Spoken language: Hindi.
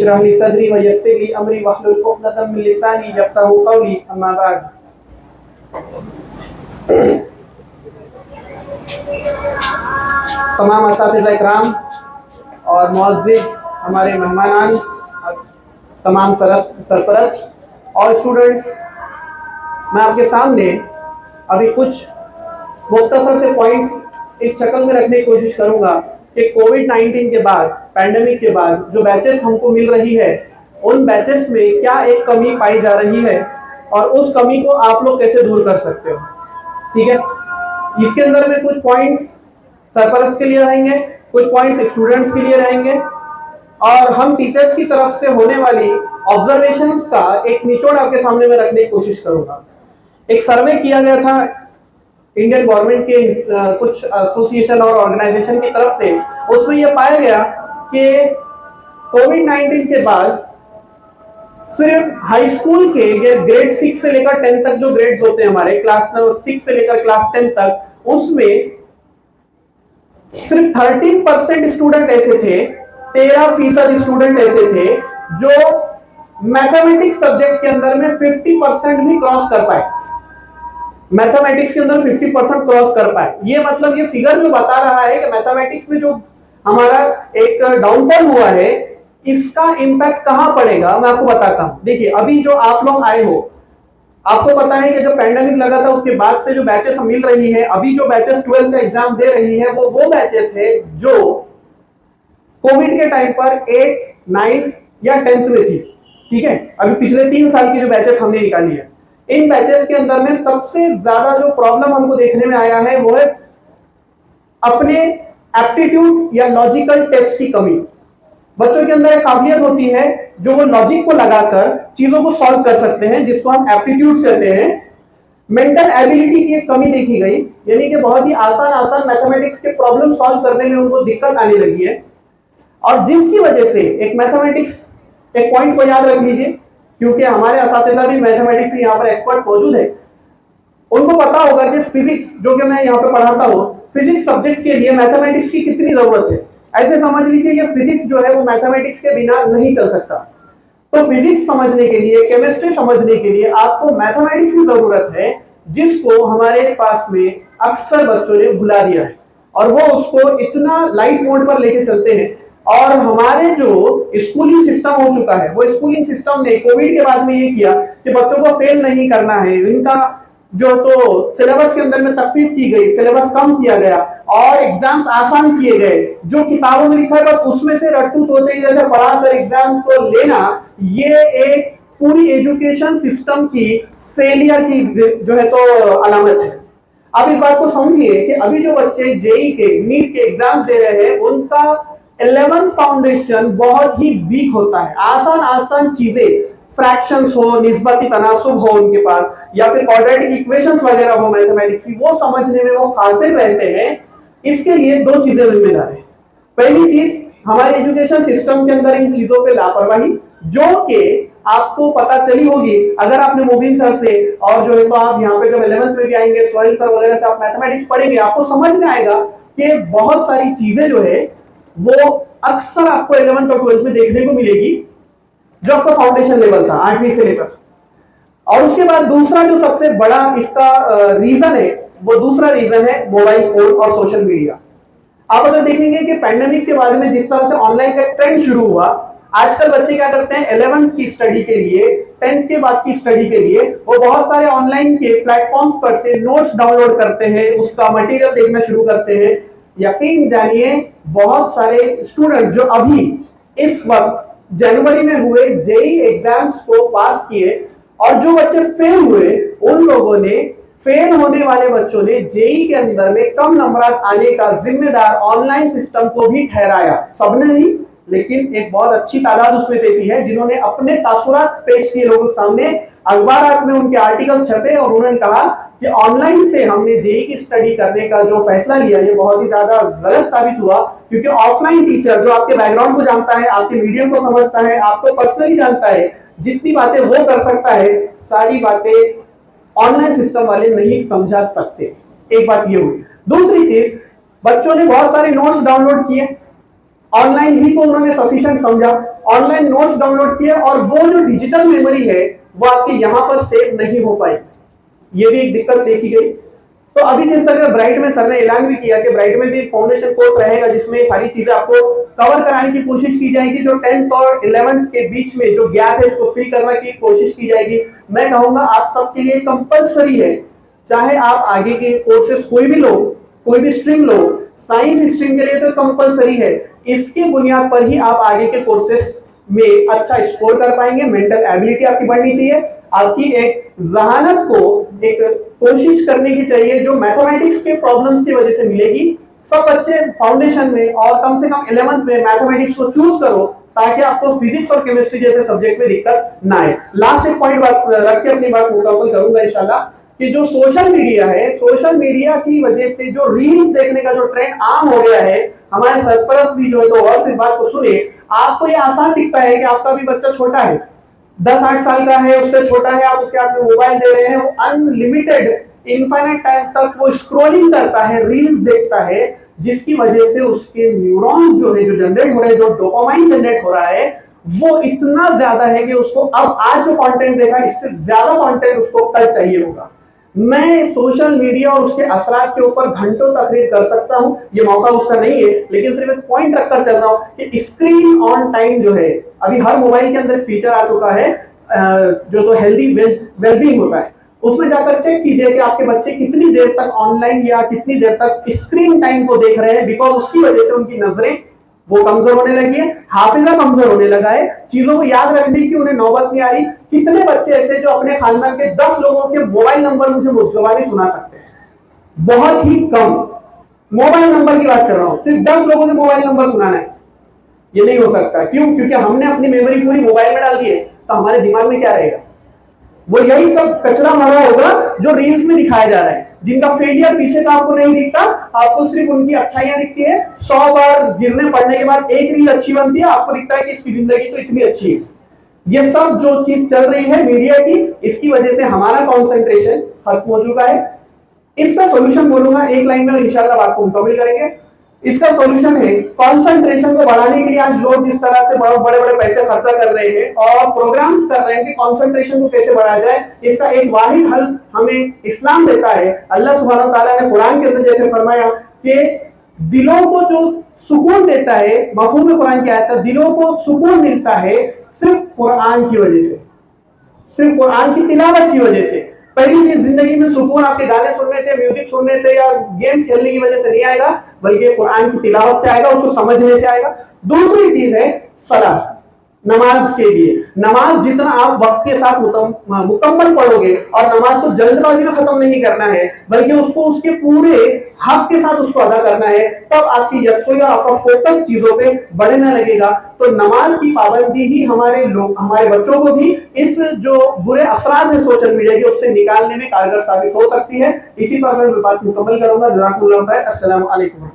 इशरह ली सदरी व यस्सिर ली अमरी वहलुल उक़दतम मिन लिसानी यफ़क़हू क़ौली। अम्मा बाद। तमाम असातिज़ा इकराम और मुअज़्ज़िज़ हमारे मेहमानान, तमाम सरपरस्त और स्टूडेंट्स, मैं आपके सामने अभी कुछ मुख्तसर से पॉइंट्स इस शक्ल में रखने की कोशिश करूँगा कि कोविड-19 के बाद, पैंडेमिक के बाद जो बैचेस हमको मिल रही है, उन बैचेस में क्या एक कमी पाई जा रही है और उस कमी को आप लोग कैसे दूर कर सकते हो। ठीक है, इसके अंदर में कुछ पॉइंट्स सरपरस्त के लिए रहेंगे, कुछ पॉइंट्स स्टूडेंट्स के लिए रहेंगे और हम टीचर्स की तरफ से होने वाली ऑब्जर्वेशंस का एक निचोड़ आपके सामने में रखने की कोशिश करूँगा। एक सर्वे किया गया था इंडियन गवर्नमेंट के कुछ एसोसिएशन और ऑर्गेनाइजेशन की तरफ से, उसमें यह पाया गया कि कोविड-19 के बाद सिर्फ हाई स्कूल के ग्रेड 6 से लेकर 10 तक जो ग्रेड्स होते हैं हमारे क्लास 6 से लेकर क्लास 10 तक, उसमें सिर्फ 13% स्टूडेंट ऐसे थे, 13% स्टूडेंट ऐसे थे जो मैथमेटिक्स सब्जेक्ट के अंदर में 50% भी क्रॉस कर पाए। मैथमेटिक्स के अंदर 50% क्रॉस कर पाए। ये मतलब ये फिगर जो बता रहा है कि मैथमेटिक्स में जो हमारा एक डाउनफॉल हुआ है, इसका इम्पैक्ट कहां पड़ेगा मैं आपको बताता हूं। देखिए, अभी जो आप लोग आए हो, आपको पता है कि जब पैंडेमिक लगा था उसके बाद से जो बैचेस मिल रही है, अभी जो बैचेस 12th का एग्जाम दे रही है वो बैचेस है जो कोविड के टाइम पर 8th, 9th या 10th में थी। ठीक है, अभी पिछले 3 साल की जो बैचेस हमने निकाली है, इन बैचेस के अंदर में सबसे ज्यादा जो प्रॉब्लम हमको देखने में आया है वो है अपने एप्टीट्यूड या लॉजिकल टेस्ट की कमी। बच्चों के अंदर एक काबिलियत होती है जो वो लॉजिक को लगाकर चीजों को सॉल्व कर सकते हैं, जिसको हम एप्टीट्यूड्स कहते हैं। मेंटल एबिलिटी की एक कमी देखी गई, यानी कि बहुत ही आसान मैथमेटिक्स के प्रॉब्लम सॉल्व करने में उनको दिक्कत आने लगी है, और जिसकी वजह से एक मैथमेटिक्स, एक पॉइंट को याद रख लीजिए, क्योंकि हमारे असातिज़ा भी मैथमेटिक्स में यहाँ पर एक्सपर्ट मौजूद है, उनको पता होगा कि फिजिक्स जो कि मैं यहाँ पे पढ़ाता हूँ, फिजिक्स सब्जेक्ट के लिए मैथमेटिक्स की कितनी जरूरत है। ऐसे समझ लीजिए ये फिजिक्स जो है वो मैथमेटिक्स के बिना नहीं चल सकता। तो फिजिक्स समझने के लिए, केमिस्ट्री समझने के लिए आपको मैथमेटिक्स की जरूरत है, जिसको हमारे पास में अक्सर बच्चों ने भुला दिया है और वो उसको इतना लाइट मोड पर लेके चलते हैं। और हमारे जो स्कूलिंग सिस्टम हो चुका है, वो स्कूलिंग सिस्टम ने कोविड के बाद में ये किया कि बच्चों को फेल नहीं करना है, इनका जो तो सिलेबस के अंदर में तखफीफ की गई, सिलेबस कम किया गया और एग्जाम्स आसान किए गए। जो किताबों में लिखा है बस उसमें से रट्टू तोते जैसे पढ़ाकर एग्जाम को लेना, ये एक पूरी एजुकेशन सिस्टम की फेलियर की जो है तो अलामत है। अब इस बात को समझिए कि अभी जो बच्चे जेई के, नीट के एग्जाम्स दे रहे हैं, उनका 11th फाउंडेशन बहुत ही वीक होता है। आसान चीजें, फ्रैक्शंस हो, निस्बती तनासुब हो उनके पास, या फिर क्वाड्रेटिक इक्वेशंस वगैरह हो मैथमेटिक्स की, वो समझने में वो कासिर रहते हैं। इसके लिए 2 चीजें जिम्मेदार है। पहली चीज, हमारे एजुकेशन सिस्टम के अंदर इन चीजों पे लापरवाही, जो कि आपको पता चली होगी अगर आपने मुबीन सर से, और जो है तो आप यहाँ पे जब 11th में भी आएंगे, सोहेल सर वगैरह से आप मैथमेटिक्स पढ़ेंगे, आपको समझ में आएगा कि बहुत सारी चीजें जो है वो अक्सर आपको 11th और 12th में देखने को मिलेगी, जो आपका फाउंडेशन लेवल था 8वीं से लेकर। और उसके बाद दूसरा जो सबसे बड़ा इसका रीजन है, वो दूसरा रीजन है मोबाइल फोन और सोशल मीडिया। आप अगर देखेंगे कि पैंडेमिक के बाद में जिस तरह से ऑनलाइन का ट्रेंड शुरू हुआ, आजकल बच्चे क्या करते हैं, 11th की स्टडी के लिए, 10th के बाद की स्टडी के लिए वो बहुत सारे ऑनलाइन के प्लेटफॉर्म्स पर से नोट्स डाउनलोड करते हैं, उसका मटेरियल देखना शुरू करते हैं। यकीन जानिए, बहुत सारे स्टूडेंट्स जो अभी इस वक्त जनवरी में हुए जेई एग्जाम्स को पास किए, और जो बच्चे फेल हुए, उन लोगों ने, फेल होने वाले बच्चों ने जेई के अंदर में कम नंबरात आने का जिम्मेदार ऑनलाइन सिस्टम को भी ठहराया। सबने नहीं, लेकिन एक बहुत अच्छी तादाद उसमें से ऐसी है जिन्होंने अपने तासुरात पेश किए लोगों के सामने, अखबारात में उनके आर्टिकल्स छपे और उन्होंने कहा कि ऑनलाइन से हमने जेई की स्टडी करने का जो फैसला लिया, ये बहुत ही ज्यादा गलत साबित हुआ, क्योंकि ऑफलाइन टीचर जो आपके बैकग्राउंड को जानता है, आपके मीडियम को समझता है, आपको पर्सनली जानता है, जितनी बातें वो कर सकता है, सारी बातें ऑनलाइन सिस्टम वाले नहीं समझा सकते। एक बात ये हुई। दूसरी चीज, बच्चों ने बहुत सारे नोट्स डाउनलोड किए, ऑनलाइन ही को उन्होंने सफिशिएंट समझा, ऑनलाइन नोट्स डाउनलोड किए और वो जो डिजिटल मेमोरी है वो आपके यहां पर सेव नहीं हो पाई। ये भी एक दिक्कत देखी गई। तो अभी जिस तरह ब्राइट में सर ने ऐलान भी किया कि ब्राइट में भी एक फाउंडेशन कोर्स रहेगा जिसमें सारी चीजें आपको कवर कराने की कोशिश की जाएगी। जो 10th और 11th के बीच में जो गैप है उसको फिल करने की कोशिश की जाएगी। मैं कहूंगा आप सबके लिए कंपलसरी है, चाहे आप आगे के कोर्सेज कोई भी लो, कोई भी स्ट्रीम लो, साइंस स्ट्रीम के लिए तो कंपलसरी है। इसकी बुनियाद पर ही आप आगे के कोर्सेज में अच्छा स्कोर कर पाएंगे। मेंटल एबिलिटी आपकी बढ़नी चाहिए, आपकी एक जहानत को एक कोशिश करने की चाहिए जो मैथमेटिक्स के प्रॉब्लम्स की वजह से मिलेगी। सब बच्चे फाउंडेशन में और कम से कम 11th में मैथमेटिक्स को चूज करो ताकि आपको फिजिक्स और केमिस्ट्री जैसे सब्जेक्ट में दिक्कत ना आए। लास्ट एक पॉइंट रख के अपनी बात मुकम्मल करूंगा इंशाल्लाह कि जो सोशल मीडिया है, सोशल मीडिया की वजह से जो रील्स देखने का जो ट्रेंड आम हो गया है, हमारे सरपरस्त भी जो है तो और से इस बात को सुने। आपको ये आसान दिखता है कि आपका भी बच्चा छोटा है, 10-8 साल का है, उससे छोटा है, आप उसके हाथ में मोबाइल दे रहे हैं, वो अनलिमिटेड इनफाइनाइट टाइम तक वो स्क्रॉलिंग करता है, रील्स देखता है, जिसकी वजह से उसके न्यूरॉन्स जो है जो जनरेट हो रहे हैं, जो डोपामाइन जनरेट हो रहा है वो इतना ज्यादा है कि उसको अब आज जो कंटेंट देखा इससे ज्यादा कंटेंट उसको कल चाहिए होगा। मैं सोशल मीडिया और उसके असरात के ऊपर घंटों तकरीर कर सकता हूं, ये मौका उसका नहीं है, लेकिन सिर्फ एक पॉइंट रखकर चल रहा हूं कि स्क्रीन ऑन टाइम जो है अभी हर मोबाइल के अंदर एक फीचर आ चुका है जो तो हेल्दी वेलबींग होता है। उसमें जाकर चेक कीजिए कि आपके बच्चे कितनी देर तक ऑनलाइन या कितनी देर तक स्क्रीन टाइम को देख रहे हैं, बिकॉज उसकी वजह से उनकी नजरें वो कमजोर होने लगी है, हाफिजा कमजोर होने लगा है, चीजों को याद रखने की उन्हें नौबत नहीं आ रही। कितने बच्चे ऐसे जो अपने खानदान के 10 लोगों के मोबाइल नंबर मुझे जुबानी सुना सकते हैं? बहुत ही कम। मोबाइल नंबर की बात कर रहा हूं, सिर्फ 10 लोगों के मोबाइल नंबर सुनाना है, ये नहीं हो सकता। क्यों? क्योंकि हमने अपनी मेमोरी पूरी मोबाइल में डाल दी है, तो हमारे दिमाग में क्या रहेगा? वो यही सब कचरा भरा होगा जो रील्स में दिखाया जा रहा है, जिनका फेलियर पीछे का आपको नहीं दिखता, आपको सिर्फ उनकी अच्छाइयां दिखती है। 100 बार गिरने पड़ने के बाद एक रील अच्छी बनती है, आपको दिखता है कि इसकी जिंदगी तो इतनी अच्छी है। ये सब जो चीज चल रही है मीडिया की, इसकी वजह से हमारा कंसंट्रेशन खत्म हो चुका है। इसका सॉल्यूशन बोलूंगा एक लाइन में और इंशाल्लाह बात को मुकम्मल करेंगे। इसका सॉल्यूशन है कंसंट्रेशन को बढ़ाने के लिए आज लोग जिस तरह से बड़े बड़े पैसे खर्चा कर रहे हैं और प्रोग्राम्स कर रहे हैं कि कंसंट्रेशन को कैसे बढ़ाया जाए, इसका एक वाहिद हल हमें इस्लाम देता है। अल्लाह सुब्हानहू व तआला ने कुरान के अंदर जैसे फरमाया कि दिलों को जो सुकून देता है, मफहूम कुरान की आयत का, दिलों को सुकून मिलता है सिर्फ कुरान की वजह से, सिर्फ कुरान की तिलावत की वजह से। पहली चीज, जिंदगी में सुकून आपके गाने सुनने से, म्यूजिक सुनने से या गेम्स खेलने की वजह से नहीं आएगा, बल्कि कुरान की तिलावत से आएगा, उसको समझने से आएगा। दूसरी चीज है सलाह, नमाज के लिए। नमाज जितना आप वक्त के साथ मुकम्मल पढ़ोगे, और नमाज को जल्दबाजी में खत्म नहीं करना है बल्कि उसको उसके पूरे हक के साथ उसको अदा करना है, तब आपकी यकसोई और आपका फोकस चीजों पे बढ़ने लगेगा। तो नमाज की पाबंदी ही हमारे बच्चों को भी इस जो बुरे असरात है सोशल मीडिया के उससे निकालने में कारगर साबित हो सकती है। इसी पर मैं बात मुकम्मल करूंगा। जज़ाकुमुल्लाह खैर। अस्सलामु अलैकुम।